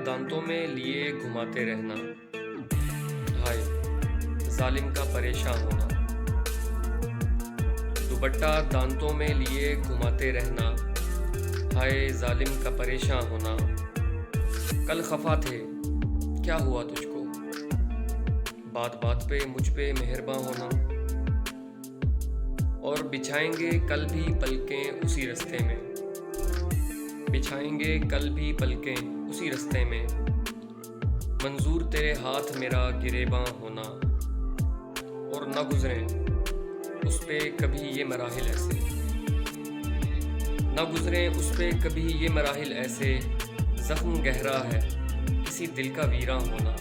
दांतों में लिए घुमाते रहना, हाय जालिम का परेशान होना। दुपट्टा दांतों में लिए घुमाते रहना, हाय जालिम का परेशान होना। कल खफा थे, क्या हुआ तुझको? बात बात पे मुझ पे मेहरबान होना। और बिछाएंगे कल भी पलकें उसी रास्ते में, बिछाएंगे कल भी पलकें उसी रास्ते में। मंजूर तेरे हाथ मेरा गिरेबां होना। और न गुजरें उस पे कभी ये मराहिल ऐसे, न गुजरें उस पे कभी ये मराहिल ऐसे। जख्म गहरा है किसी दिल का वीरां होना।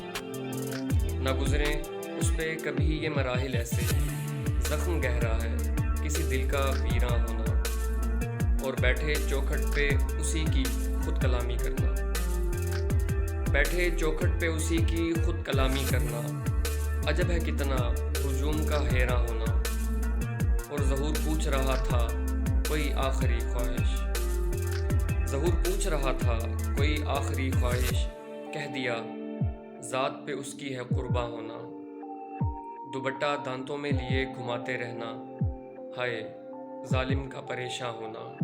न गुजरें उस पे कभी ये मराहिल ऐसे, जख्म गहरा है किसी दिल का वीरां होना। और बैठे चौखट पे उसी की खुद कलामी करना, बैठे चौखट पे उसी की खुद कलामी करना। अजब है कितना हुजूम का हेरा होना। और ज़हूर पूछ रहा था कोई आखिरी ख्वाहिश, ज़हूर पूछ रहा था कोई आखिरी ख्वाहिश। कह दिया ज़ात पे उसकी है कुर्बा होना। दुपट्टा दांतों में लिए घुमाते रहना, हाय जालिम का परेशान होना।